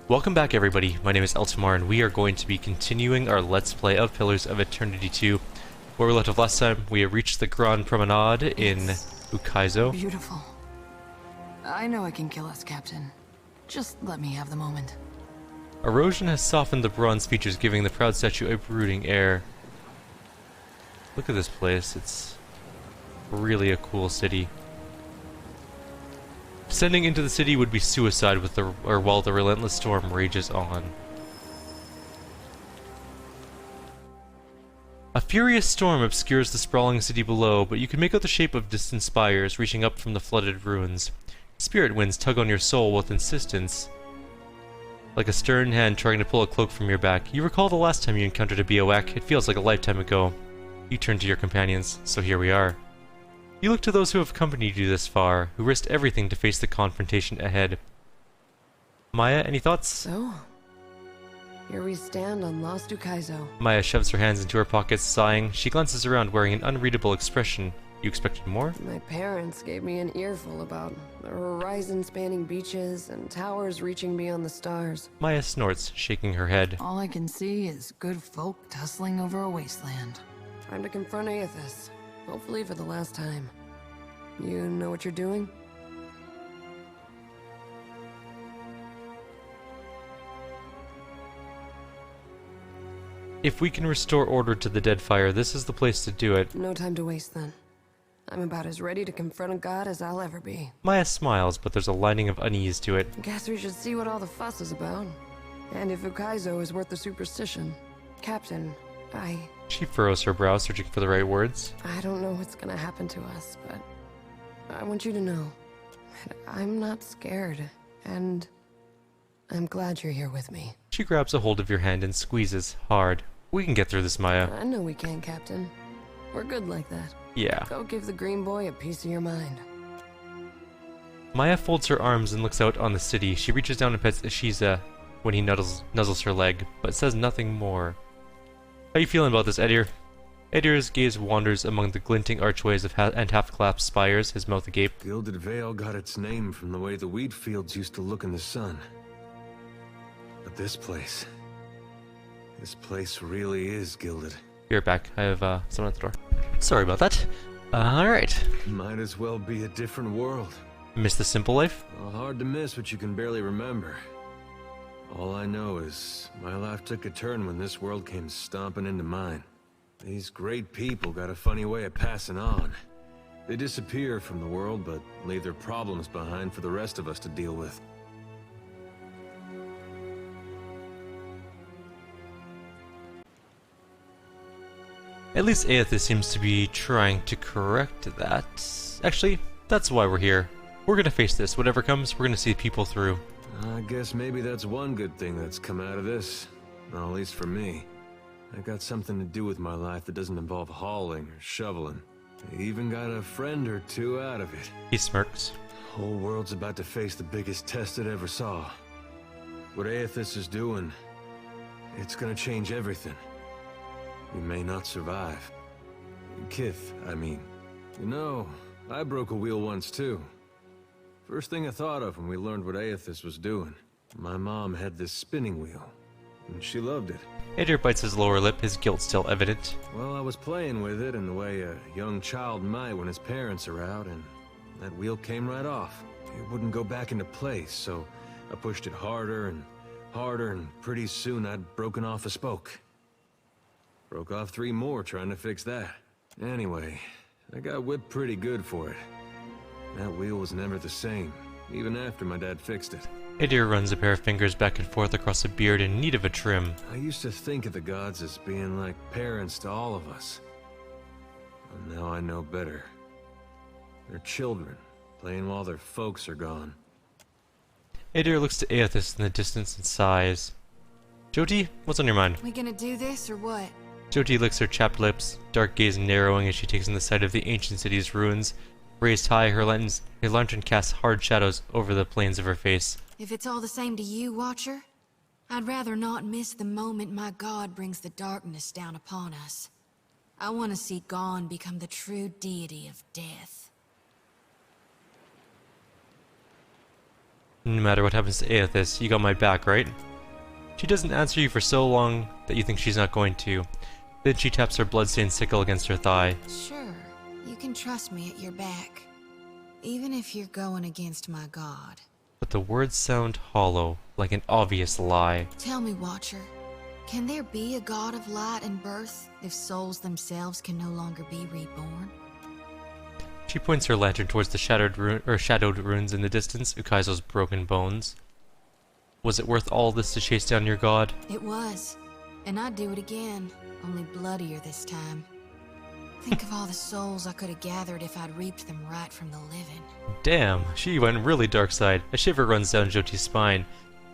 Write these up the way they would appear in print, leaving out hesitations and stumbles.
Welcome back everybody, my name is Eltimar and we are going to be continuing our Let's Play of Pillars of Eternity 2. Where we left off last time, we have reached the Grand Promenade in Ukaizo. Beautiful. I know I can kill us, Captain. Just let me have the moment. Erosion has softened the bronze features, giving the proud statue a brooding air. Look at this place, it's really a cool city. Descending into the city would be suicide while the relentless storm rages on. A furious storm obscures the sprawling city below, but you can make out the shape of distant spires reaching up from the flooded ruins. Spirit winds tug on your soul with insistence, like a stern hand trying to pull a cloak from your back. You recall the last time you encountered a biowac. It feels like a lifetime ago. You turn to your companions, so here we are. You look to those who have accompanied you this far, who risked everything to face the confrontation ahead. Maya, any thoughts? So, here we stand on Lost Ukaizo. Maya shoves her hands into her pockets, sighing. She glances around wearing an unreadable expression. You expected more? My parents gave me an earful about the horizon-spanning beaches and towers reaching beyond the stars. Maya snorts, shaking her head. All I can see is good folk tussling over a wasteland. Time to confront Aethys. Hopefully for the last time. You know what you're doing? If we can restore order to the dead fire, this is the place to do it. No time to waste then. I'm about as ready to confront a god as I'll ever be. Maya smiles, but there's a lining of unease to it. Guess we should see what all the fuss is about. And if Ukaizo is worth the superstition. Captain, She furrows her brow, searching for the right words. I don't know what's gonna happen to us, but I want you to know that I'm not scared, and I'm glad you're here with me. She grabs a hold of your hand and squeezes hard. We can get through this, Maya. I know we can, Captain. We're good like that. Yeah. Go give the green boy a piece of your mind. Maya folds her arms and looks out on the city. She reaches down and pets Ishiza when he nuzzles her leg, but says nothing more. How you feeling about this, Edir? Edir's gaze wanders among the glinting archways of and half-collapsed spires, his mouth agape. Gilded Vale got its name from the way the wheat fields used to look in the sun. But this place really is gilded. You're back. I have someone at the door. Sorry about that. Alright. Might as well be a different world. Miss the simple life? Well, hard to miss what you can barely remember. All I know is my life took a turn when this world came stomping into mine. These great people got a funny way of passing on. They disappear from the world, but leave their problems behind for the rest of us to deal with. At least Aethys seems to be trying to correct that. Actually, that's why we're here. We're gonna face this. Whatever comes, we're gonna see people through. I guess maybe that's one good thing that's come out of this. Well, at least for me. I got something to do with my life that doesn't involve hauling or shoveling. I even got a friend or two out of it. He smirks. Whole world's about to face the biggest test it ever saw. What Aethys is doing, it's gonna change everything. We may not survive. Kith, I mean. You know, I broke a wheel once too. First thing I thought of when we learned what Aethys was doing. My mom had this spinning wheel, and she loved it. Edir bites his lower lip, his guilt still evident. Well, I was playing with it in the way a young child might when his parents are out, and that wheel came right off. It wouldn't go back into place, so I pushed it harder, and pretty soon I'd broken off a spoke. Broke off 3 more trying to fix that. Anyway, I got whipped pretty good for it. That wheel was never the same, even after my dad fixed it. Edir runs a pair of fingers back and forth across a beard in need of a trim. I used to think of the gods as being like parents to all of us. And now I know better. They're children, playing while their folks are gone. Edir looks to Aethys in the distance and sighs. Jyoti, what's on your mind? We gonna do this or what? Jyoti licks her chapped lips, dark gaze narrowing as she takes in the sight of the ancient city's ruins. Raised high, her lantern casts hard shadows over the planes of her face. If it's all the same to you, Watcher, I'd rather not miss the moment my god brings the darkness down upon us. I want to see Gon become the true deity of death. No matter what happens to Aethys, you got my back, right? She doesn't answer you for so long that you think she's not going to. Then she taps her bloodstained sickle against her thigh. Sure, you can trust me at your back. Even if you're going against my god. But the words sound hollow, like an obvious lie. Tell me, Watcher, can there be a god of light and birth if souls themselves can no longer be reborn? She points her lantern towards the shadowed ruins in the distance, Ukaizo's broken bones. Was it worth all this to chase down your god? It was. And I'd do it again, only bloodier this time. Think of all the souls I could have gathered if I'd reaped them right from the living. Damn, she went really dark side. A shiver runs down Jyoti's spine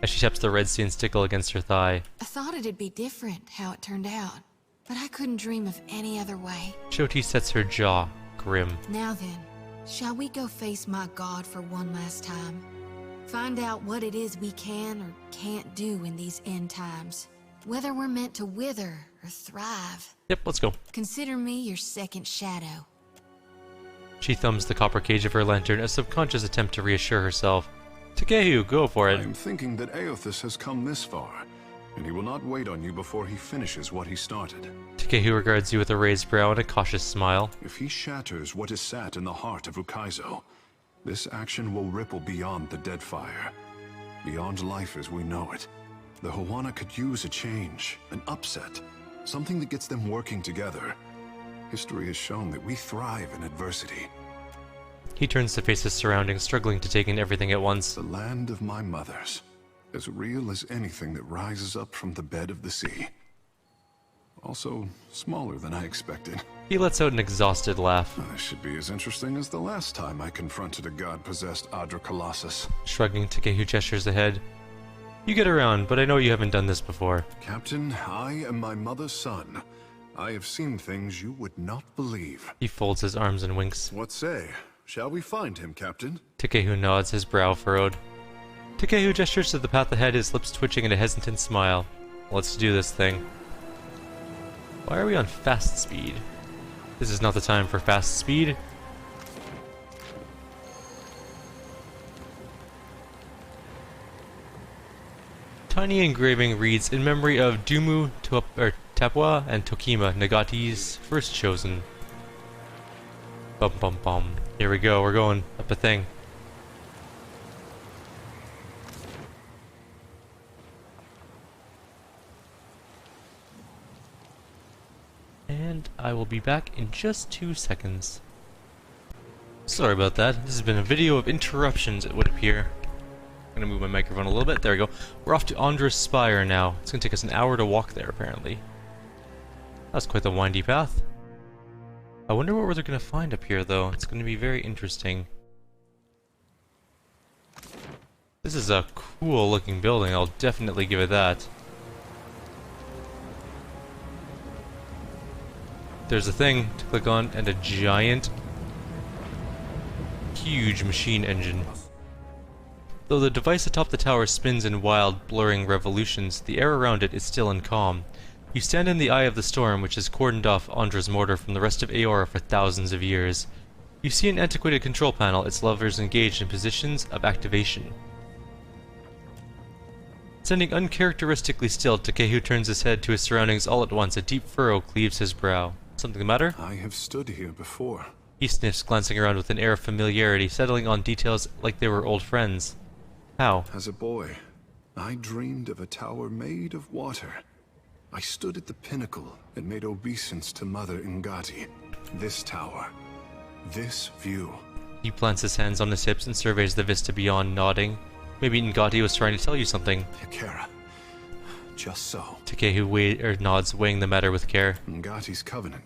as she taps the red-stained stickle against her thigh. I thought it'd be different, how it turned out. But I couldn't dream of any other way. Jyoti sets her jaw, grim. Now then, shall we go face my god for one last time? Find out what it is we can or can't do in these end times. Whether we're meant to wither or thrive. Yep, let's go. Consider me your second shadow. She thumbs the copper cage of her lantern, a subconscious attempt to reassure herself. Takehu, go for it. I am thinking that Aethys has come this far, and he will not wait on you before he finishes what he started. Takehu regards you with a raised brow and a cautious smile. If he shatters what is sat in the heart of Ukaizo, this action will ripple beyond the dead fire, beyond life as we know it. The Huana could use a change, an upset, something that gets them working together. History has shown that we thrive in adversity. He turns to face his surroundings, struggling to take in everything at once. The land of my mothers, as real as anything that rises up from the bed of the sea. Also, smaller than I expected. He lets out an exhausted laugh. This should be as interesting as the last time I confronted a god-possessed Adra Colossus. Shrugging, Takehu gestures ahead. You get around, but I know you haven't done this before. Captain, I am my mother's son. I have seen things you would not believe. He folds his arms and winks. What say? Shall we find him, Captain? Takehu nods, his brow furrowed. Takehu gestures to the path ahead, his lips twitching in a hesitant smile. Let's do this thing. Why are we on fast speed? This is not the time for fast speed. Tiny engraving reads, in memory of Dumu, Tapwa, and Tokima, Nagati's first chosen. Bum bum bum. Here we go, we're going up a thing. And I will be back in just 2 seconds. Sorry about that, this has been a video of interruptions, it would appear. I'm gonna move my microphone a little bit. There we go. We're off to Andra's Spire now. It's gonna take us an hour to walk there, apparently. That's quite the windy path. I wonder what we're gonna find up here, though. It's gonna be very interesting. This is a cool-looking building. I'll definitely give it that. There's a thing to click on, and a giant, huge machine engine. Though the device atop the tower spins in wild, blurring revolutions, the air around it is still and calm. You stand in the eye of the storm, which has cordoned off Andra's mortar from the rest of Aora for thousands of years. You see an antiquated control panel, its levers engaged in positions of activation. Standing uncharacteristically still, Takehu turns his head to his surroundings all at once. A deep furrow cleaves his brow. Something the matter? I have stood here before. He sniffs, glancing around with an air of familiarity, settling on details like they were old friends. How? As a boy, I dreamed of a tower made of water. I stood at the pinnacle and made obeisance to Mother Ngati. This tower, this view. He plants his hands on his hips and surveys the vista beyond, nodding. Maybe Ngati was trying to tell you something. Hikera. Just so. Takehu nods, weighing the matter with care. Ngati's covenant.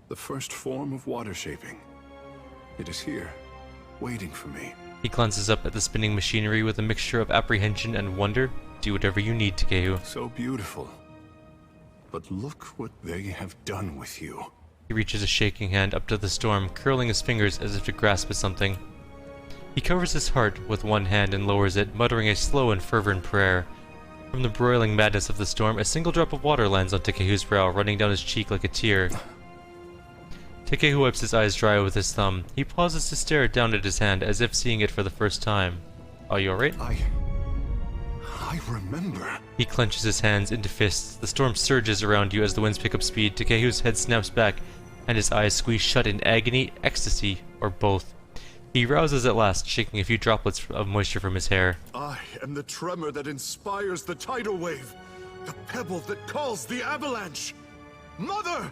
The first form of water shaping. It is here, waiting for me. He glances up at the spinning machinery with a mixture of apprehension and wonder. Do whatever you need, Takehu. So beautiful. But look what they have done with you. He reaches a shaking hand up to the storm, curling his fingers as if to grasp at something. He covers his heart with one hand and lowers it, muttering a slow and fervent prayer. From the broiling madness of the storm, a single drop of water lands on Takehu's brow, running down his cheek like a tear. Takehu wipes his eyes dry with his thumb. He pauses to stare down at his hand, as if seeing it for the first time. Are you alright? I remember. He clenches his hands into fists. The storm surges around you as the winds pick up speed. Takehu's head snaps back, and his eyes squeeze shut in agony, ecstasy, or both. He rouses at last, shaking a few droplets of moisture from his hair. I am the tremor that inspires the tidal wave, the pebble that calls the avalanche. Mother!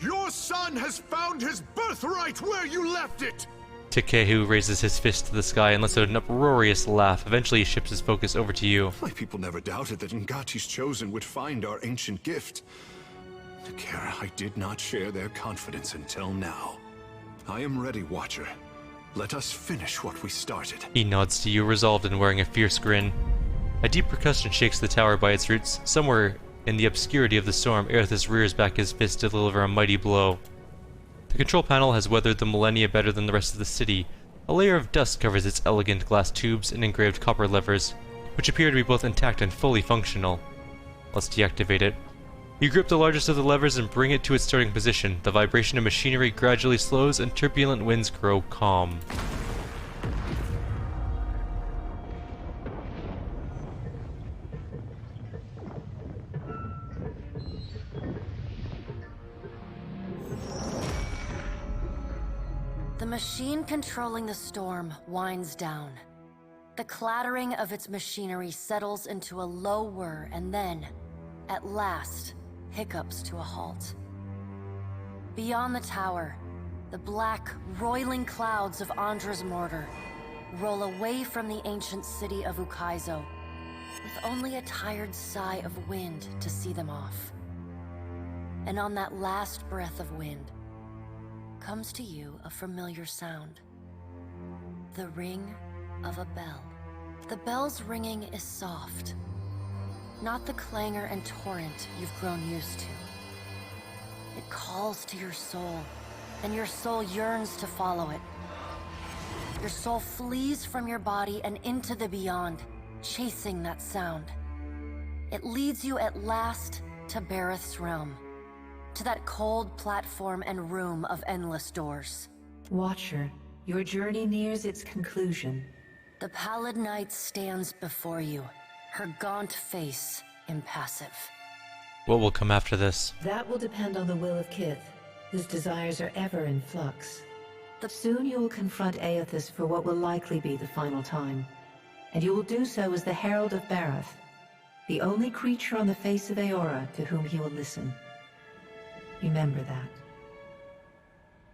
Your son has found his birthright where you left it! Takehu raises his fist to the sky and lets out an uproarious laugh. Eventually he shifts his focus over to you. My people never doubted that Ngati's chosen would find our ancient gift. Takara, I did not share their confidence until now. I am ready, Watcher. Let us finish what we started. He nods to you, resolved and wearing a fierce grin. A deep percussion shakes the tower by its roots. Somewhere in the obscurity of the storm, Aerithus rears back his fist to deliver a mighty blow. The control panel has weathered the millennia better than the rest of the city. A layer of dust covers its elegant glass tubes and engraved copper levers, which appear to be both intact and fully functional. Let's deactivate it. You grip the largest of the levers and bring it to its starting position. The vibration of machinery gradually slows and turbulent winds grow calm. The machine controlling the storm winds down. The clattering of its machinery settles into a low whir and then, at last, hiccups to a halt. Beyond the tower, the black, roiling clouds of Andra's mortar roll away from the ancient city of Ukaizo, with only a tired sigh of wind to see them off. And on that last breath of wind, comes to you a familiar sound. The ring of a bell. The bell's ringing is soft, not the clangor and torrent you've grown used to. It calls to your soul, and your soul yearns to follow it. Your soul flees from your body and into the beyond, chasing that sound. It leads you at last to Bareth's realm, to that cold platform and room of endless doors. Watcher, your journey nears its conclusion. The pallid knight stands before you, her gaunt face impassive. What will come after this? That will depend on the will of Kith, whose desires are ever in flux. Soon you will confront Aethys for what will likely be the final time, and you will do so as the Herald of Bareth, the only creature on the face of Aora to whom he will listen. Remember that.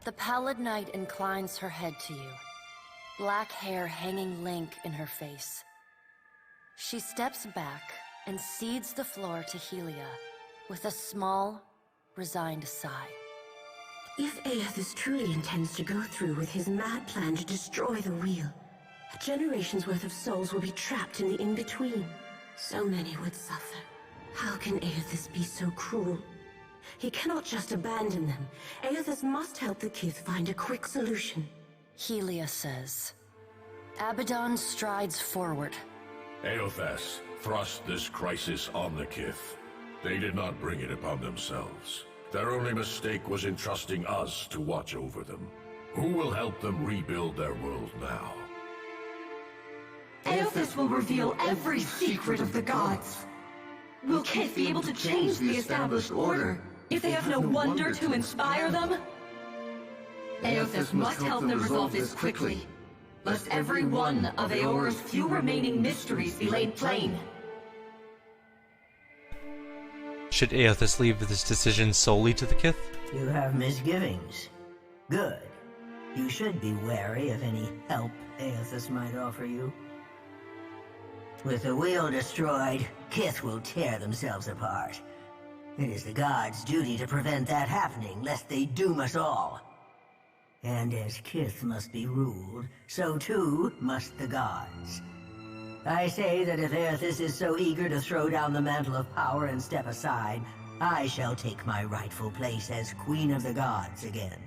The pallid knight inclines her head to you, black hair hanging limp in her face. She steps back and cedes the floor to Helia with a small, resigned sigh. If Aethys truly intends to go through with his mad plan to destroy the wheel, a generation's worth of souls will be trapped in the in-between. So many would suffer. How can Aethys be so cruel? He cannot just abandon them. Aethys must help the Kith find a quick solution. Helia says. Abaddon strides forward. Aethys thrust this crisis on the Kith. They did not bring it upon themselves. Their only mistake was entrusting us to watch over them. Who will help them rebuild their world now? Aethys will reveal every secret of the gods. Will Kith be able to change the established order if they have no wonder to inspire them? Aethys must help them resolve this quickly, lest every one of Aora's few remaining mysteries be laid plain. Should Aethys leave this decision solely to the Kith? You have misgivings. Good. You should be wary of any help Aethys might offer you. With the wheel destroyed, Kith will tear themselves apart. It is the gods' duty to prevent that happening, lest they doom us all. And as Kith must be ruled, so too must the gods. I say that if Aethys is so eager to throw down the mantle of power and step aside, I shall take my rightful place as Queen of the Gods again.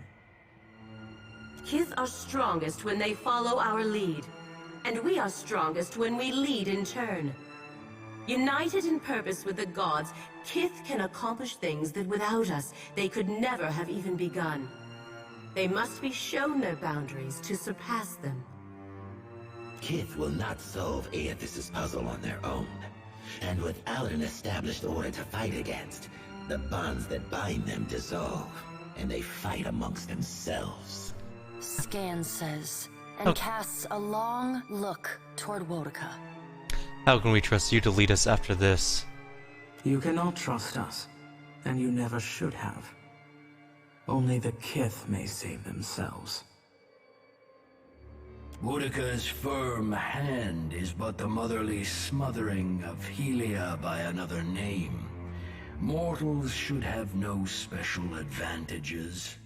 Kith are strongest when they follow our lead, and we are strongest when we lead in turn. United in purpose with the gods, Kith can accomplish things that without us, they could never have even begun. They must be shown their boundaries to surpass them. Kith will not solve Aethys' puzzle on their own. And without an established order to fight against, the bonds that bind them dissolve, and they fight amongst themselves. Scan says, and casts a long look toward Wotica. How can we trust you to lead us after this? You cannot trust us, and you never should have. Only the Kith may save themselves. Wotica's firm hand is but the motherly smothering of Helia by another name. Mortals should have no special advantages.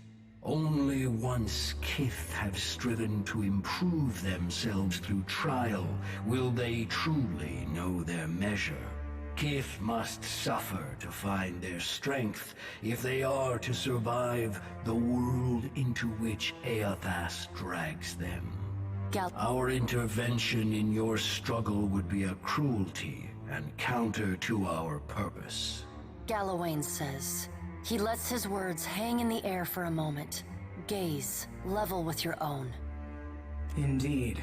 Only once Kith have striven to improve themselves through trial will they truly know their measure. Kith must suffer to find their strength if they are to survive the world into which Aethys drags them. Our intervention in your struggle would be a cruelty and counter to our purpose. Gallowayne says. He lets his words hang in the air for a moment. Gaze, level with your own. Indeed.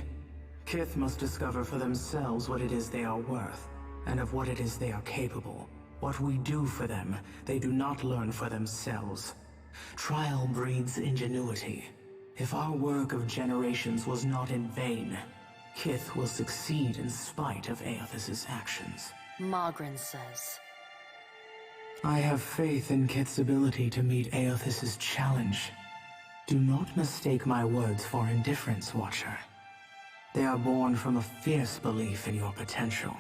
Kith must discover for themselves what it is they are worth, and of what it is they are capable. What we do for them, they do not learn for themselves. Trial breeds ingenuity. If our work of generations was not in vain, Kith will succeed in spite of Aethys' actions. Magrin says. I have faith in Kith's ability to meet Aethys' challenge. Do not mistake my words for indifference, Watcher. They are born from a fierce belief in your potential,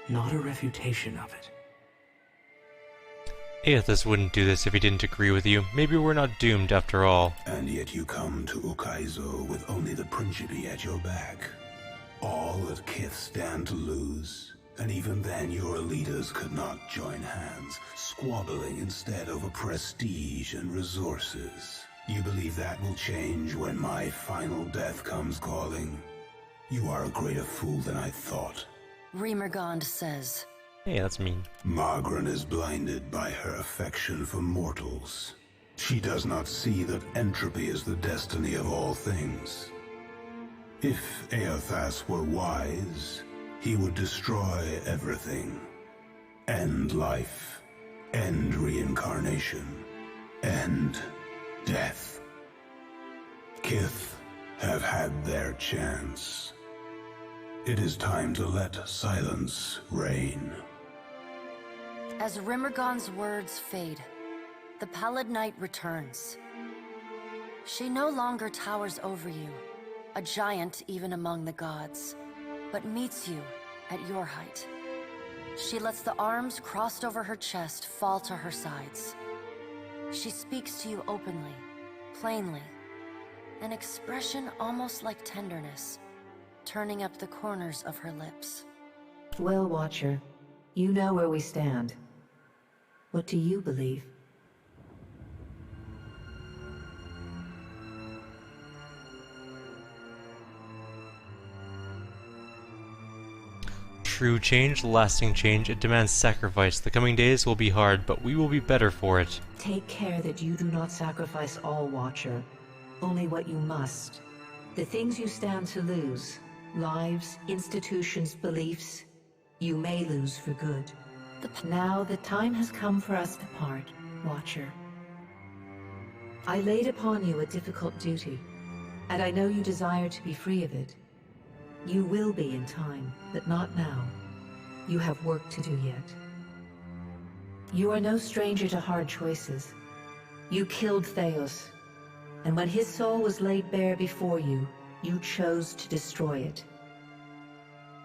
not a refutation of it. Aethys wouldn't do this if he didn't agree with you. Maybe we're not doomed after all. And yet you come to Ukaizo with only the Principe at your back. All that Kith stand to lose. And even then your leaders could not join hands, squabbling instead over prestige and resources. You believe that will change when my final death comes calling? You are a greater fool than I thought. Remergond says. Hey, that's mean. Magrin is blinded by her affection for mortals. She does not see that entropy is the destiny of all things. If Aethys were wise, he would destroy everything. End life. End reincarnation. End death. Kith have had their chance. It is time to let silence reign. As Remergond's words fade, the Pallid Night returns. She no longer towers over you, a giant even among the gods, but meets you at your height. She lets the arms crossed over her chest fall to her sides. She speaks to you openly, plainly, an expression almost like tenderness, turning up the corners of her lips. Well, Watcher, you know where we stand. What do you believe? True change, lasting change, it demands sacrifice. The coming days will be hard, but we will be better for it. Take care that you do not sacrifice all, Watcher. Only what you must. The things you stand to lose, lives, institutions, beliefs, you may lose for good. Now the time has come for us to part, Watcher. I laid upon you a difficult duty, and I know you desire to be free of it. You will be in time, but not now. You have work to do yet. You are no stranger to hard choices. You killed Theos, and when his soul was laid bare before you, you chose to destroy it.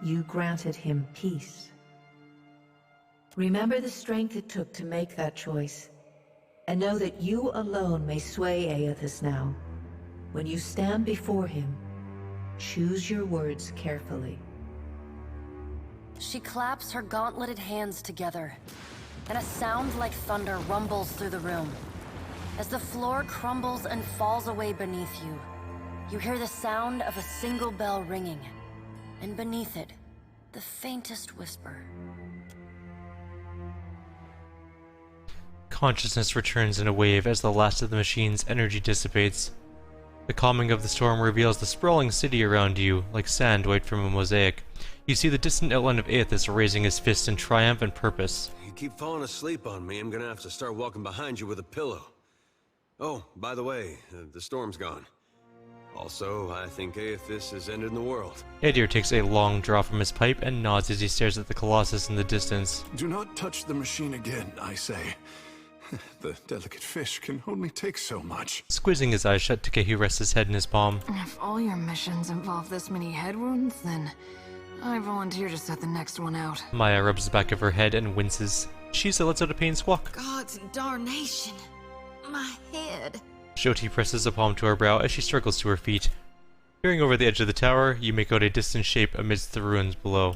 You granted him peace. Remember the strength it took to make that choice, and know that you alone may sway Aethys now. When you stand before him, choose your words carefully. She claps her gauntleted hands together, and a sound like thunder rumbles through the room. As the floor crumbles and falls away beneath you, you hear the sound of a single bell ringing, and beneath it, the faintest whisper. Consciousness returns in a wave as the last of the machine's energy dissipates. The calming of the storm reveals the sprawling city around you, like sand wiped from a mosaic. You see the distant outline of Aethys raising his fist in triumph and purpose. You keep falling asleep on me, I'm gonna have to start walking behind you with a pillow. Oh, by the way, the storm's gone. Also, I think Aethys has ended the world. Adir takes a long draw from his pipe and nods as he stares at the Colossus in the distance. Do not touch the machine again, I say. The delicate fish can only take so much. Squeezing his eyes shut, Takehu rests his head in his palm. If all your missions involve this many head wounds, then I volunteer to set the next one out. Maya rubs the back of her head and winces. Shisa lets out a pained squawk. God's darnation. My head. Jyoti presses a palm to her brow as she struggles to her feet. Peering over the edge of the tower, you make out a distant shape amidst the ruins below.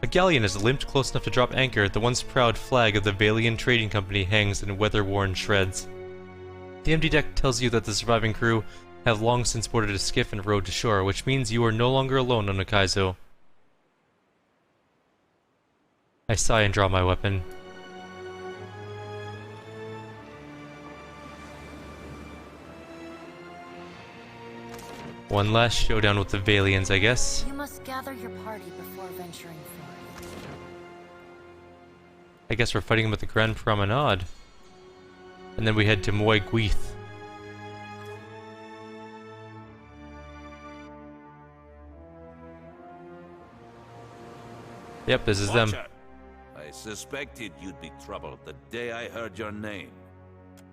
A galleon has limped close enough to drop anchor. The once proud flag of the Valian Trading Company hangs in weather-worn shreds. The empty deck tells you that the surviving crew have long since boarded a skiff and rowed to shore, which means you are no longer alone on Ukaizo. I sigh and draw my weapon. One last showdown with the Valians, I guess. You must gather your party before venturing forth. I guess we're fighting with the Grand Promenade. And then we head to Moy Gwyth. Yep, this is them. I suspected you'd be troubled the day I heard your name.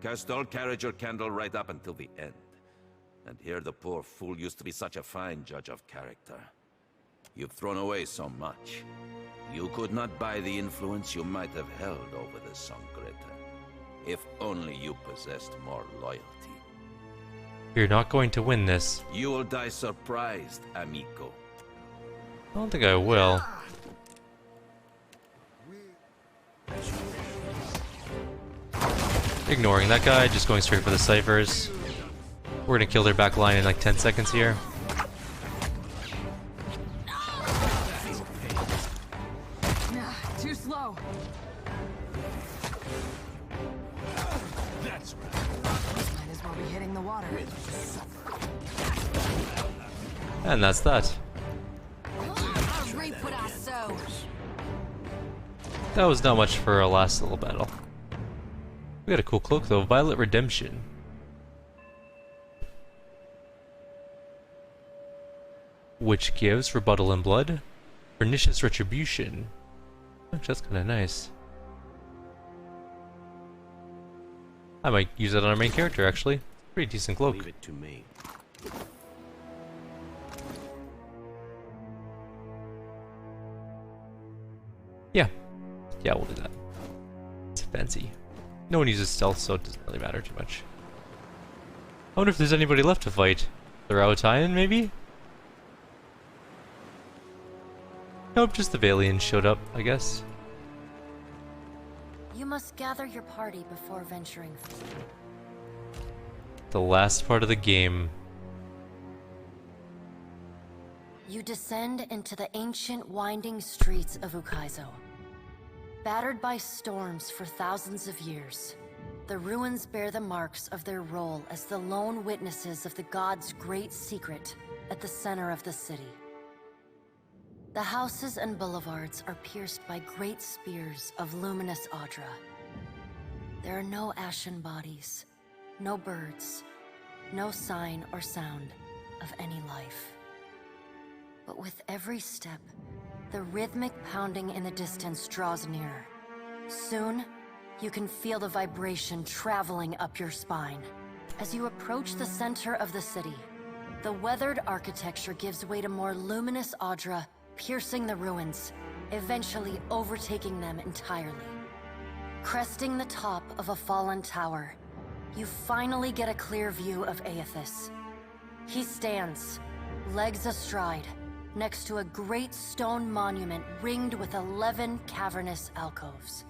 Castell carried your candle right up until the end. And here the poor fool used to be such a fine judge of character. You've thrown away so much. You could not buy the influence you might have held over the Sangreta. If only you possessed more loyalty. You're not going to win this. You will die surprised, amico. I don't think I will. Ignoring that guy, just going straight for the ciphers. We're gonna kill their back line in like 10 seconds here. Too slow. That's right. Might as well be hitting the water. And that's that. I reap what I sow. That was not much for our last little battle. We got a cool cloak though, Violet Redemption. Which gives Rebuttal in Blood, Pernicious Retribution. Actually, that's kind of nice. I might use it on our main character, actually. Pretty decent cloak. Leave it to me. Yeah, we'll do that. It's fancy. No one uses stealth, so it doesn't really matter too much. I wonder if there's anybody left to fight. The Raotayan, maybe? Nope, just the Valians showed up, I guess. You must gather your party before venturing forth. The last part of the game. You descend into the ancient winding streets of Ukaizo. Battered by storms for thousands of years, the ruins bear the marks of their role as the lone witnesses of the god's great secret at the center of the city. The houses and boulevards are pierced by great spears of luminous Audra. There are no ashen bodies, no birds, no sign or sound of any life. But with every step, the rhythmic pounding in the distance draws nearer. Soon, you can feel the vibration traveling up your spine. As you approach the center of the city, the weathered architecture gives way to more luminous Audra, piercing the ruins, eventually overtaking them entirely. Cresting the top of a fallen tower, you finally get a clear view of Aethys. He stands, legs astride, next to a great stone monument ringed with 11 cavernous alcoves.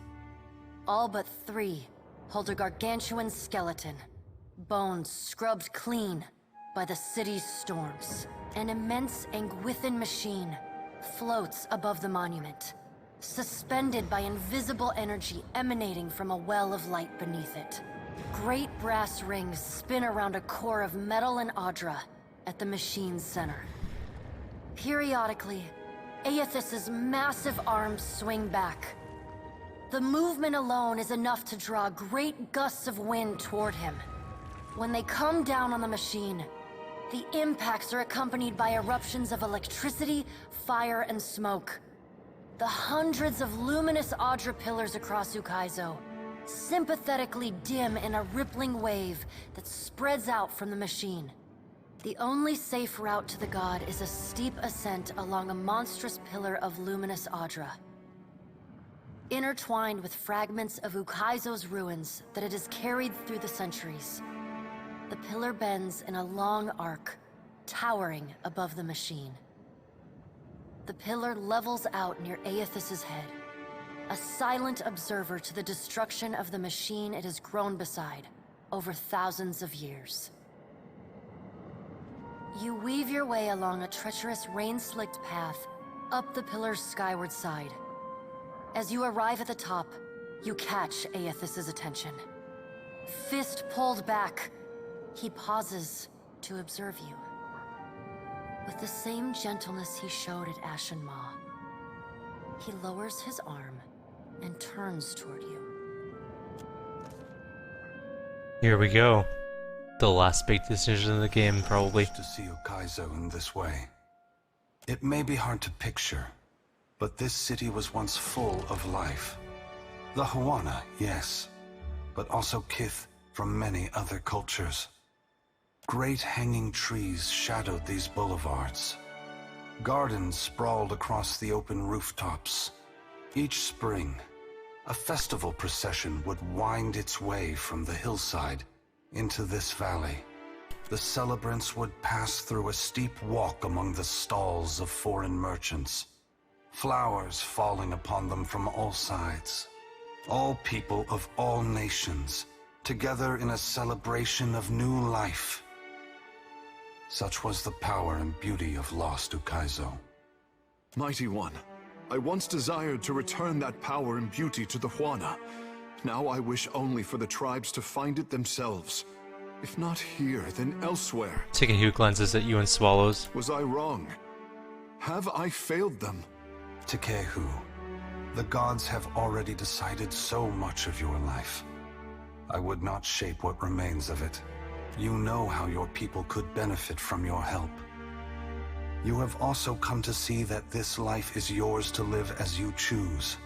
All but 3 hold a gargantuan skeleton, bones scrubbed clean by the city's storms. An immense Angwithan machine floats above the monument, suspended by invisible energy emanating from a well of light beneath it. Great brass rings spin around a core of metal and Audra at the machine's center. Periodically, Aethys's massive arms swing back. The movement alone is enough to draw great gusts of wind toward him. When they come down on the machine, the impacts are accompanied by eruptions of electricity, fire, and smoke. The hundreds of luminous Audra pillars across Ukaizo sympathetically dim in a rippling wave that spreads out from the machine. The only safe route to the god is a steep ascent along a monstrous pillar of luminous Audra. Intertwined with fragments of Ukaizo's ruins that it has carried through the centuries, the pillar bends in a long arc, towering above the machine. The pillar levels out near Aethys's head, a silent observer to the destruction of the machine it has grown beside over thousands of years. You weave your way along a treacherous rain-slicked path up the pillar's skyward side. As you arrive at the top, you catch Aethys's attention. Fist pulled back, he pauses to observe you. With the same gentleness he showed at Ashen Maw, he lowers his arm and turns toward you. Here we go. The last big decision in the game, probably. To see Ukaizo in this way. It may be hard to picture, but this city was once full of life. The Huana, yes, but also Kith from many other cultures. Great hanging trees shadowed these boulevards. Gardens sprawled across the open rooftops. Each spring, a festival procession would wind its way from the hillside into this valley. The celebrants would pass through a steep walk among the stalls of foreign merchants, flowers falling upon them from all sides. All people of all nations, together in a celebration of new life. Such was the power and beauty of lost Ukaizo. Mighty One, I once desired to return that power and beauty to the Huana. Now I wish only for the tribes to find it themselves. If not here, then elsewhere. Tikahu glances at you and swallows. Was I wrong? Have I failed them? Tikahu, the gods have already decided so much of your life. I would not shape what remains of it. You know how your people could benefit from your help. You have also come to see that this life is yours to live as you choose.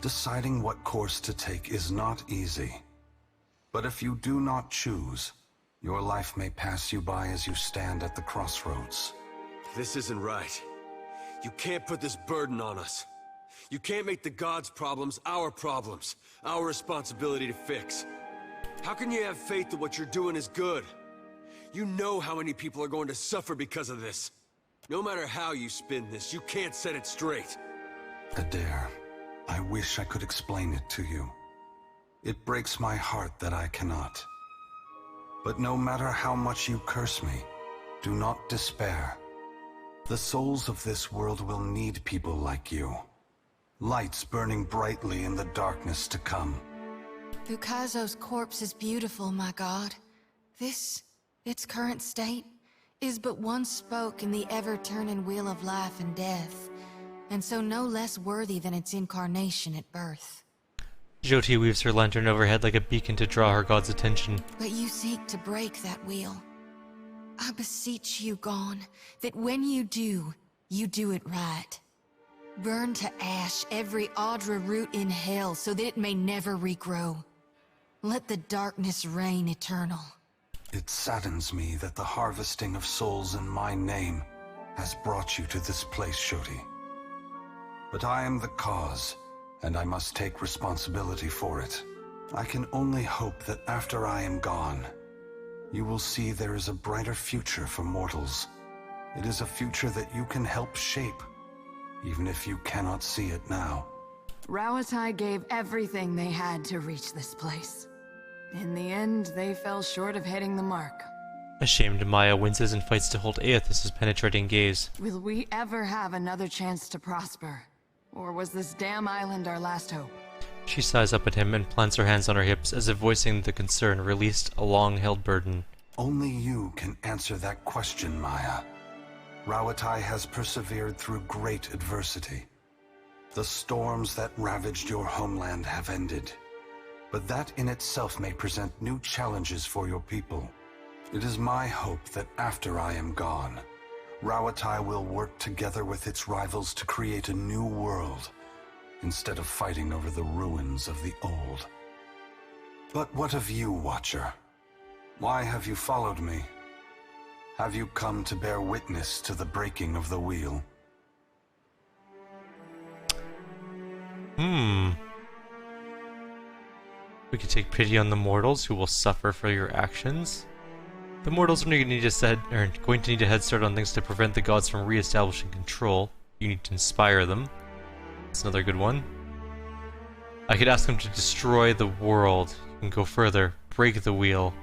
Deciding what course to take is not easy. But if you do not choose, your life may pass you by as you stand at the crossroads. This isn't right. You can't put this burden on us. You can't make the gods' problems, our responsibility to fix. How can you have faith that what you're doing is good? You know how many people are going to suffer because of this. No matter how you spin this, you can't set it straight. Adair, I wish I could explain it to you. It breaks my heart that I cannot. But no matter how much you curse me, do not despair. The souls of this world will need people like you. Lights burning brightly in the darkness to come. Ukaizo's corpse is beautiful, my god. This, its current state, is but one spoke in the ever-turning wheel of life and death, and so no less worthy than its incarnation at birth. Jyoti weaves her lantern overhead like a beacon to draw her god's attention. But you seek to break that wheel. I beseech you, Gon, that when you do it right. Burn to ash every Audra root in hell so that it may never regrow. Let the darkness reign eternal. It saddens me that the harvesting of souls in my name has brought you to this place, Jyoti. But I am the cause, and I must take responsibility for it. I can only hope that after I am gone, you will see there is a brighter future for mortals. It is a future that you can help shape, even if you cannot see it now. Rawatai gave everything they had to reach this place. In the end, they fell short of hitting the mark. Ashamed, Maya winces and fights to hold Aethys's penetrating gaze. Will we ever have another chance to prosper? Or was this damn island our last hope? She sighs up at him and plants her hands on her hips as if voicing the concern released a long-held burden. Only you can answer that question, Maya. Rawatai has persevered through great adversity. The storms that ravaged your homeland have ended, but that in itself may present new challenges for your people. It is my hope that after I am gone, Rawatai will work together with its rivals to create a new world, instead of fighting over the ruins of the old. But what of you, Watcher? Why have you followed me? Have you come to bear witness to the breaking of the wheel? We could take pity on the mortals who will suffer for your actions. The mortals are going to need a head start on things to prevent the gods from re-establishing control. You need to inspire them. That's another good one. I could ask them to destroy the world. You can go further. Break the wheel.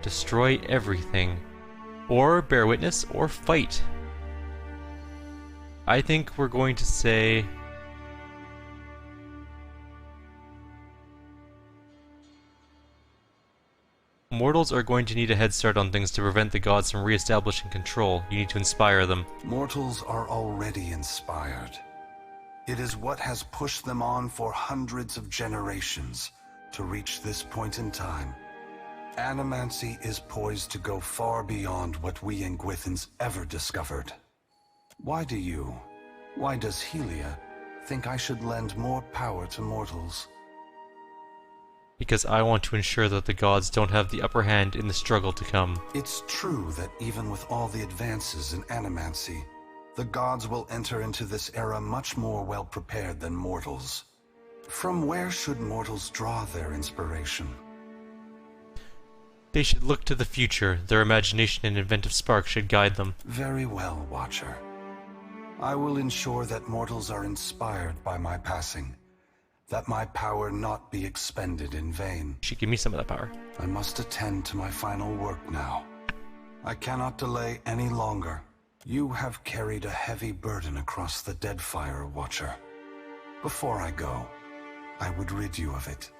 Destroy everything. Or bear witness, or fight. I think we're going to say... Mortals are going to need a head start on things to prevent the gods from re-establishing control. You need to inspire them. Mortals are already inspired. It is what has pushed them on for hundreds of generations to reach this point in time. Animancy is poised to go far beyond what we Ingwithans ever discovered. Why does Helia think I should lend more power to mortals? Because I want to ensure that the gods don't have the upper hand in the struggle to come. It's true that even with all the advances in animancy, the gods will enter into this era much more well-prepared than mortals. From where should mortals draw their inspiration? They should look to the future. Their imagination and inventive spark should guide them. Very well, Watcher. I will ensure that mortals are inspired by my passing, that my power not be expended in vain. She give me some of that power. I must attend to my final work now. I cannot delay any longer. You have carried a heavy burden across the Deadfire, Watcher. Before I go, I would rid you of it.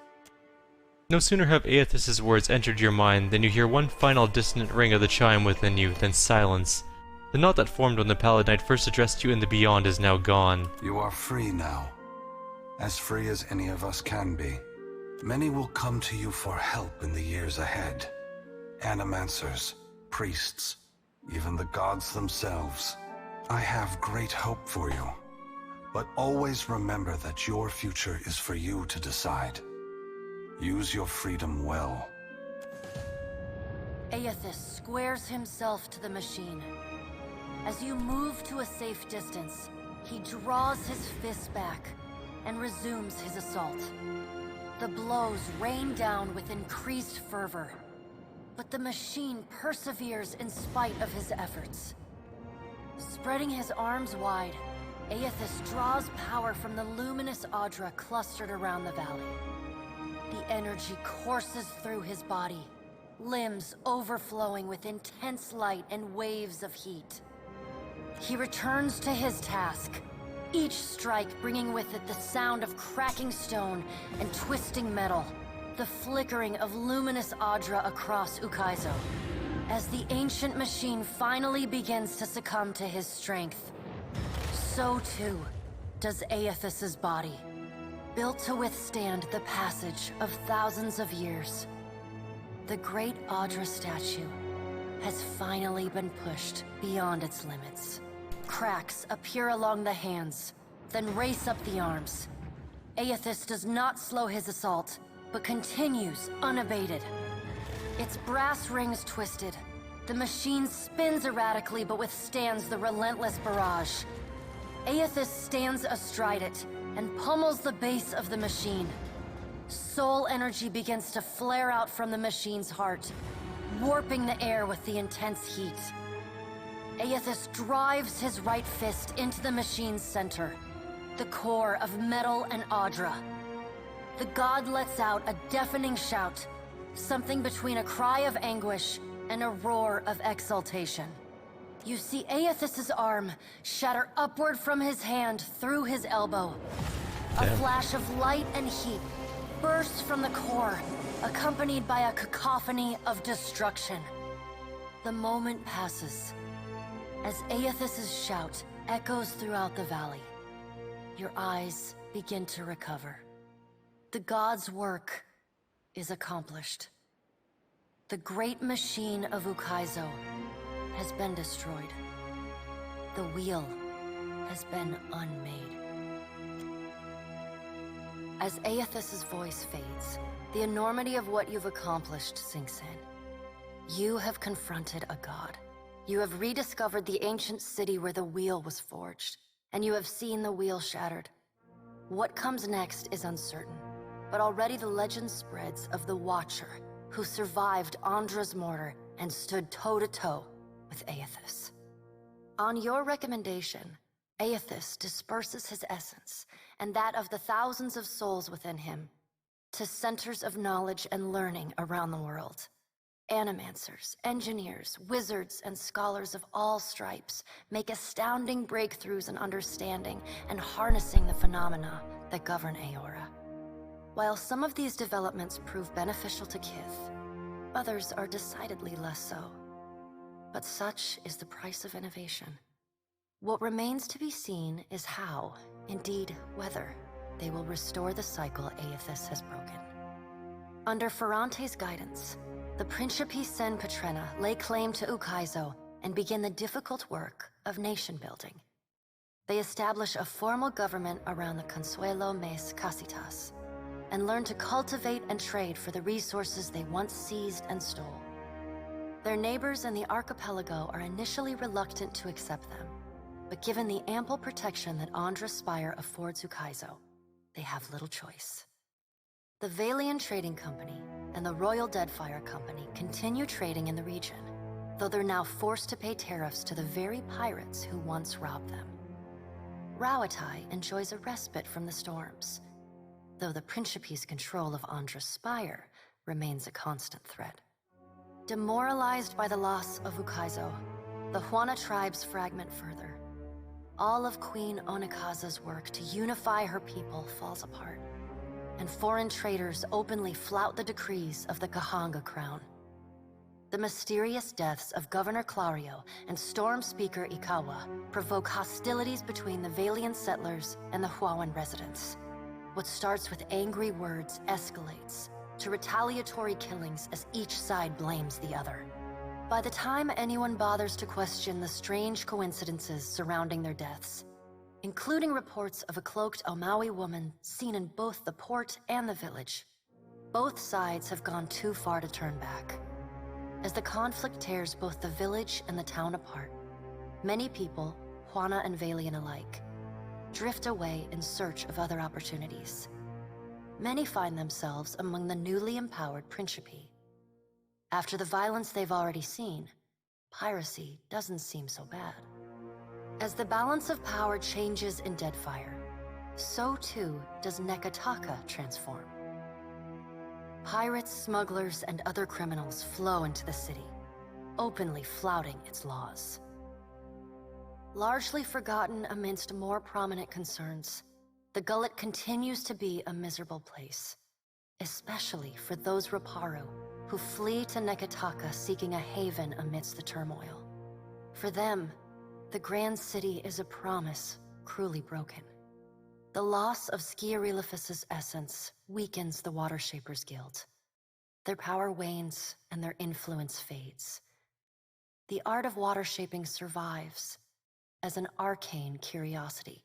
No sooner have Aethys' words entered your mind than you hear one final dissonant ring of the chime within you, then silence. The knot that formed when the Pallid Knight first addressed you in the Beyond is now gone. You are free now. As free as any of us can be. Many will come to you for help in the years ahead. Animancers, priests, even the gods themselves. I have great hope for you. But always remember that your future is for you to decide. Use your freedom well. Aethys squares himself to the machine. As you move to a safe distance, he draws his fist back and resumes his assault. The blows rain down with increased fervor, but the machine perseveres in spite of his efforts. Spreading his arms wide, Aethys draws power from the luminous Audra clustered around the valley. The energy courses through his body, limbs overflowing with intense light and waves of heat. He returns to his task, each strike bringing with it the sound of cracking stone and twisting metal, the flickering of luminous Audra across Ukaizo. As the ancient machine finally begins to succumb to his strength, so too does Aethys' body, built to withstand the passage of thousands of years. The great Audra statue has finally been pushed beyond its limits. Cracks appear along the hands, then race up the arms. Aethys does not slow his assault, but continues unabated. Its brass rings twisted. The machine spins erratically but withstands the relentless barrage. Aethys stands astride it and pummels the base of the machine. Soul energy begins to flare out from the machine's heart, warping the air with the intense heat. Aethys drives his right fist into the machine's center, the core of metal and Audra. The god lets out a deafening shout, something between a cry of anguish and a roar of exultation. You see Aethys' arm shatter upward from his hand through his elbow. A flash of light and heat bursts from the core, accompanied by a cacophony of destruction. The moment passes, as Aethys' shout echoes throughout the valley. Your eyes begin to recover. The god's work is accomplished. The great machine of Ukaizo has been destroyed. The wheel has been unmade. As Aethys' voice fades, the enormity of what you've accomplished sinks in. You have confronted a god. You have rediscovered the ancient city where the wheel was forged, and you have seen the wheel shattered. What comes next is uncertain, but already the legend spreads of the Watcher, who survived Andra's mortar and stood toe-to-toe with Aethys. On your recommendation, Aethys disperses his essence, and that of the thousands of souls within him, to centers of knowledge and learning around the world. Animancers, engineers, wizards, and scholars of all stripes make astounding breakthroughs in understanding and harnessing the phenomena that govern Eora. While some of these developments prove beneficial to Kith, others are decidedly less so. But such is the price of innovation. What remains to be seen is how, indeed whether, they will restore the cycle Aethys has broken. Under Ferrante's guidance, the Principi Sen Petrena lay claim to Ukaizo and begin the difficult work of nation building. They establish a formal government around the Consuelo Mes Casitas, and learn to cultivate and trade for the resources they once seized and stole. Their neighbors in the archipelago are initially reluctant to accept them, but given the ample protection that Andra's spire affords Ukaizo, they have little choice. The Valian Trading Company and the Royal Deadfire Company continue trading in the region, though they're now forced to pay tariffs to the very pirates who once robbed them. Rauatai enjoys a respite from the storms, though the Principi's control of Andra's spire remains a constant threat. Demoralized by the loss of Ukaizo, the Huana tribes fragment further. All of Queen Onikaza's work to unify her people falls apart, and foreign traders openly flout the decrees of the Kahanga crown. The mysterious deaths of Governor Clario and Storm Speaker Ikawa provoke hostilities between the Valian settlers and the Huawan residents. What starts with angry words escalates to retaliatory killings as each side blames the other. By the time anyone bothers to question the strange coincidences surrounding their deaths, including reports of a cloaked Omawi woman seen in both the port and the village, both sides have gone too far to turn back. As the conflict tears both the village and the town apart, many people, Huana and Valian alike, drift away in search of other opportunities. Many find themselves among the newly empowered Principi. After the violence they've already seen, piracy doesn't seem so bad. As the balance of power changes in Deadfire, so too does Nekataka transform. Pirates, smugglers, and other criminals flow into the city, openly flouting its laws. Largely forgotten amidst more prominent concerns, the Gullet continues to be a miserable place, especially for those Raparu who flee to Nekataka seeking a haven amidst the turmoil. For them, the Grand City is a promise cruelly broken. The loss of Skiarilifus's essence weakens the Water Shapers Guild. Their power wanes and their influence fades. The art of water shaping survives as an arcane curiosity.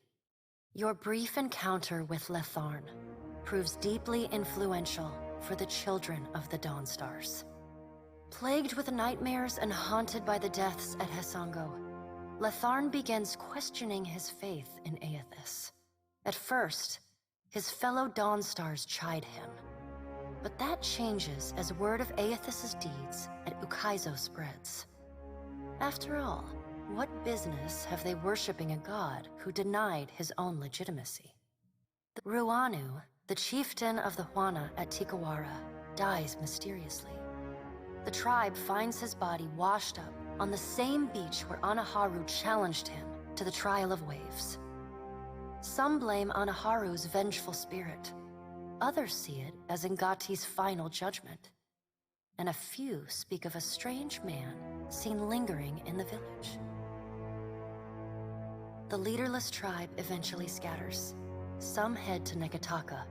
Your brief encounter with Letharn proves deeply influential for the children of the Dawnstars. Plagued with nightmares and haunted by the deaths at Hesango, Letharn begins questioning his faith in Aethys. At first, his fellow Dawnstars chide him, but that changes as word of Aethys' deeds at Ukaizo spreads. After all, what business have they worshipping a god who denied his own legitimacy? Ruanu, the chieftain of the Huana at Tikawara, dies mysteriously. The tribe finds his body washed up on the same beach where Anaharu challenged him to the trial of waves. Some blame Anaharu's vengeful spirit. Others see it as Ngati's final judgment. And a few speak of a strange man seen lingering in the village. The leaderless tribe eventually scatters. Some head to Negataka,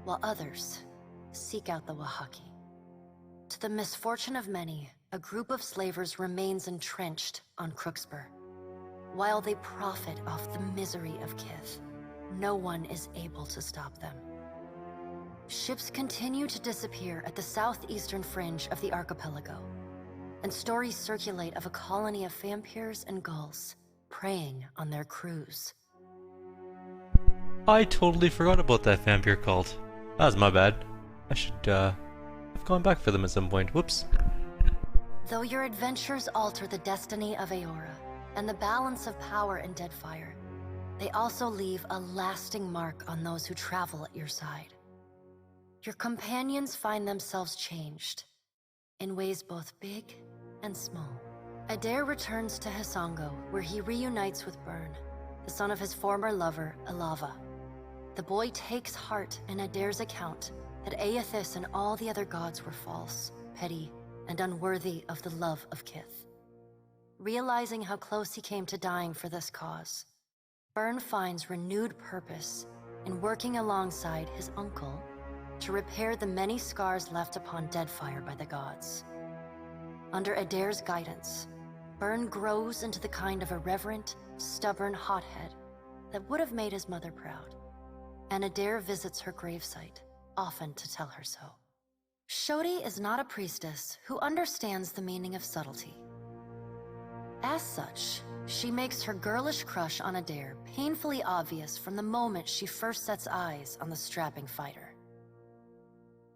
while others seek out the Wahaki. To the misfortune of many, a group of slavers remains entrenched on Crooksburg. While they profit off the misery of Kith, no one is able to stop them. Ships continue to disappear at the southeastern fringe of the archipelago, and stories circulate of a colony of vampires and gulls preying on their crews. I totally forgot about that vampire cult. That was my bad. I should, have gone back for them at some point. Whoops. Though your adventures alter the destiny of Aora and the balance of power in Deadfire, they also leave a lasting mark on those who travel at your side. Your companions find themselves changed, in ways both big and small. Adair returns to Hisango, where he reunites with Byrne, the son of his former lover, Alava. The boy takes heart in Adair's account that Aethys and all the other gods were false, petty, and unworthy of the love of Kith. Realizing how close he came to dying for this cause, Byrne finds renewed purpose in working alongside his uncle to repair the many scars left upon Deadfire by the gods. Under Adair's guidance, Byrne grows into the kind of irreverent, stubborn hothead that would have made his mother proud, and Adair visits her gravesite, often to tell her so. Shodi is not a priestess who understands the meaning of subtlety. As such, she makes her girlish crush on Adair painfully obvious from the moment she first sets eyes on the strapping fighter.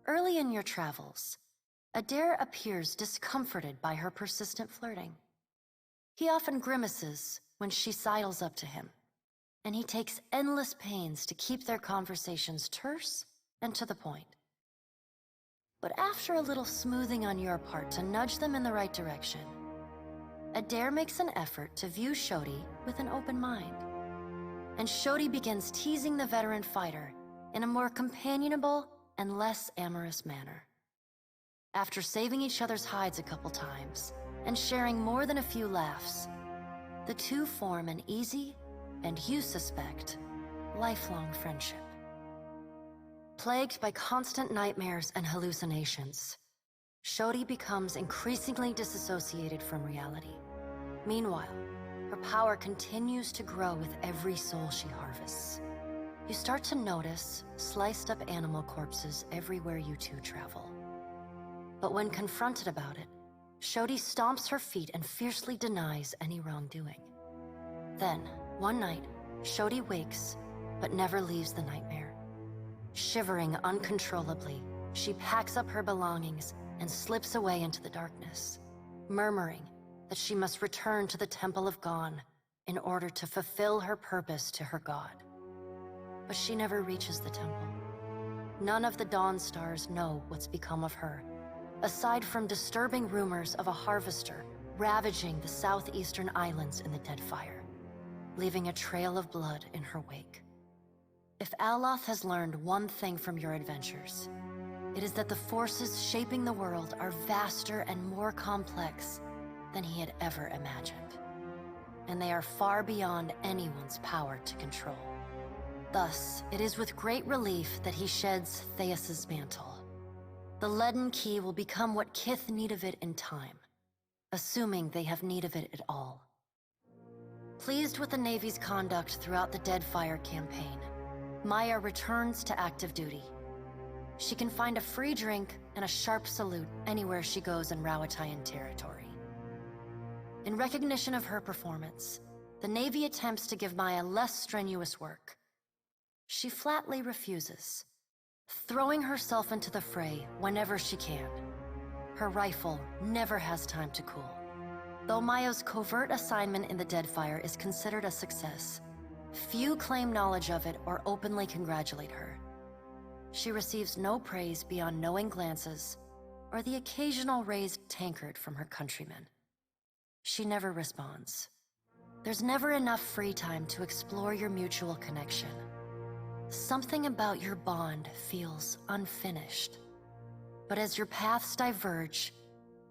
Early in your travels, Adair appears discomforted by her persistent flirting. He often grimaces when she sidles up to him, and he takes endless pains to keep their conversations terse and to the point. But after a little smoothing on your part to nudge them in the right direction, Adair makes an effort to view Shodi with an open mind. And Shodi begins teasing the veteran fighter in a more companionable and less amorous manner. After saving each other's hides a couple times and sharing more than a few laughs, the two form an easy, and you suspect, lifelong friendship. Plagued by constant nightmares and hallucinations, Shodi becomes increasingly disassociated from reality. Meanwhile, her power continues to grow with every soul she harvests. You start to notice sliced-up animal corpses everywhere you two travel. But when confronted about it, Shodi stomps her feet and fiercely denies any wrongdoing. Then, one night, Shodi wakes, but never leaves the nightmare. Shivering uncontrollably, she packs up her belongings and slips away into the darkness, murmuring that she must return to the Temple of Gon in order to fulfill her purpose to her god. But she never reaches the temple. None of the Dawn Stars know what's become of her, aside from disturbing rumors of a harvester ravaging the southeastern islands in the Deadfire, leaving a trail of blood in her wake. If Aloth has learned one thing from your adventures, it is that the forces shaping the world are vaster and more complex than he had ever imagined, and they are far beyond anyone's power to control. Thus, it is with great relief that he sheds Theus's mantle. The leaden key will become what Kith need of it in time, assuming they have need of it at all. Pleased with the Navy's conduct throughout the Deadfire campaign, Maya returns to active duty. She can find a free drink and a sharp salute anywhere she goes in Rawatayan territory. In recognition of her performance, the Navy attempts to give Maya less strenuous work. She flatly refuses, throwing herself into the fray whenever she can. Her rifle never has time to cool. Though Maya's covert assignment in the Deadfire is considered a success, few claim knowledge of it or openly congratulate her. She receives no praise beyond knowing glances or the occasional raised tankard from her countrymen. She never responds. There's never enough free time to explore your mutual connection. Something about your bond feels unfinished. But as your paths diverge,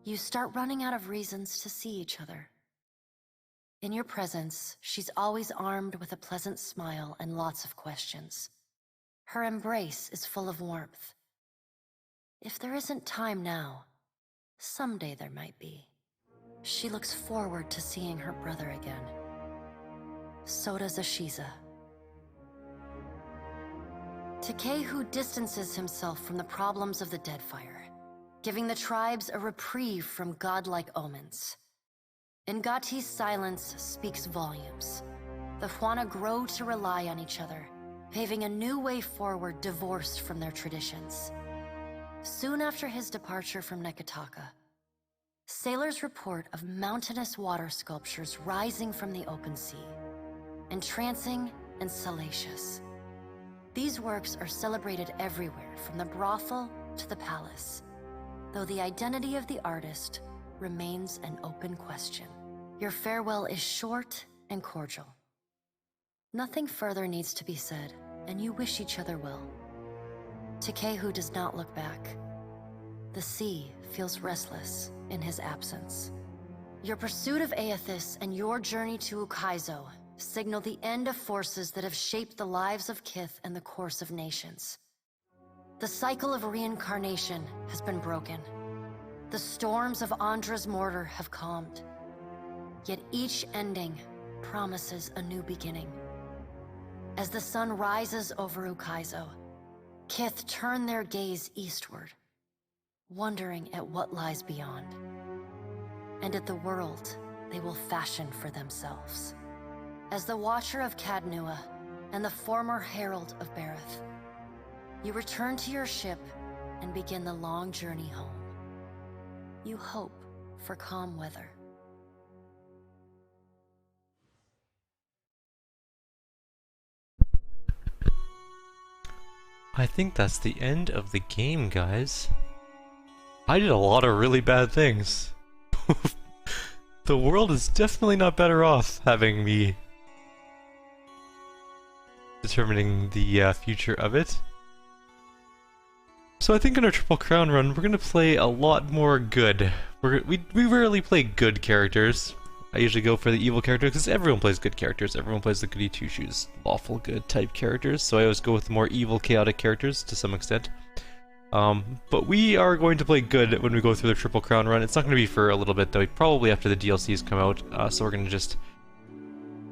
you start running out of reasons to see each other. In your presence, she's always armed with a pleasant smile and lots of questions. Her embrace is full of warmth. If there isn't time now, someday there might be. She looks forward to seeing her brother again. So does Ashiza. Takehu distances himself from the problems of the Deadfire, giving the tribes a reprieve from godlike omens. Ngati's silence speaks volumes. The Huana grow to rely on each other, paving a new way forward divorced from their traditions. Soon after his departure from Nekataka, sailors report of mountainous water sculptures rising from the open sea, entrancing and salacious. These works are celebrated everywhere, from the brothel to the palace, though the identity of the artist remains an open question. Your farewell is short and cordial. Nothing further needs to be said, and you wish each other well. Takehu does not look back. The sea feels restless in his absence. Your pursuit of Aethys and your journey to Ukaizo signal the end of forces that have shaped the lives of Kith and the course of nations. The cycle of reincarnation has been broken. The storms of Andra's mortar have calmed. Yet each ending promises a new beginning. As the sun rises over Ukaizo, Kith turn their gaze eastward, wondering at what lies beyond, and at the world they will fashion for themselves. As the Watcher of Cadnua and the former Herald of Bareth, you return to your ship and begin the long journey home. You hope for calm weather. I think that's the end of the game, guys. I did a lot of really bad things. The world is definitely not better off having me determining the future of it. So I think in our Triple Crown run, we're gonna play a lot more good. We rarely play good characters. I usually go for the evil character because everyone plays good characters. Everyone plays the goody two-shoes, lawful good type characters. So I always go with the more evil, chaotic characters to some extent. But we are going to play good when we go through the Triple Crown run. It's not going to be for a little bit though, probably after the DLCs come out. So we're going to just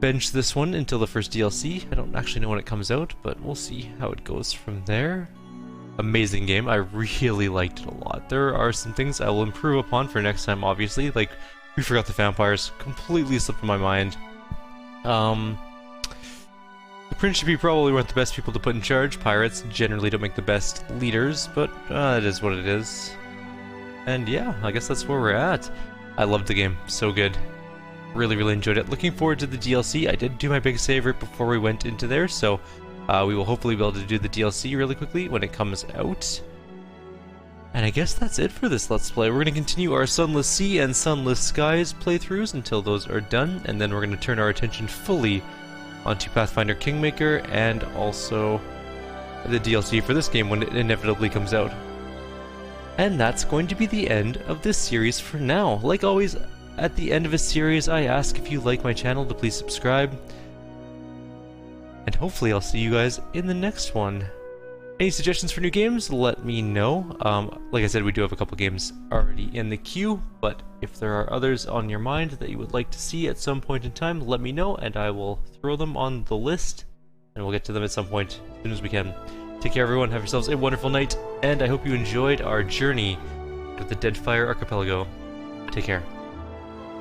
bench this one until the first DLC. I don't actually know when it comes out, but we'll see how it goes from there. Amazing game. I really liked it a lot. There are some things I will improve upon for next time, obviously. Like, we forgot the vampires. Completely slipped in my mind. The Principi probably weren't the best people to put in charge. Pirates generally don't make the best leaders, but it is what it is. And yeah, I guess that's where we're at. I loved the game. So good. Really, really enjoyed it. Looking forward to the DLC. I did do my big save right before we went into there, so we will hopefully be able to do the DLC really quickly when it comes out. And I guess that's it for this Let's Play. We're going to continue our Sunless Sea and Sunless Skies playthroughs until those are done, and then we're going to turn our attention fully onto Pathfinder Kingmaker and also the DLC for this game when it inevitably comes out. And that's going to be the end of this series for now. Like always, at the end of a series, I ask if you like my channel to please subscribe. And hopefully I'll see you guys in the next one. Any suggestions for new games, let me know. Like I said, we do have a couple games already in the queue, but if there are others on your mind that you would like to see at some point in time, let me know, and I will throw them on the list, and we'll get to them at some point as soon as we can. Take care, everyone. Have yourselves a wonderful night, and I hope you enjoyed our journey to the Deadfire Archipelago. Take care.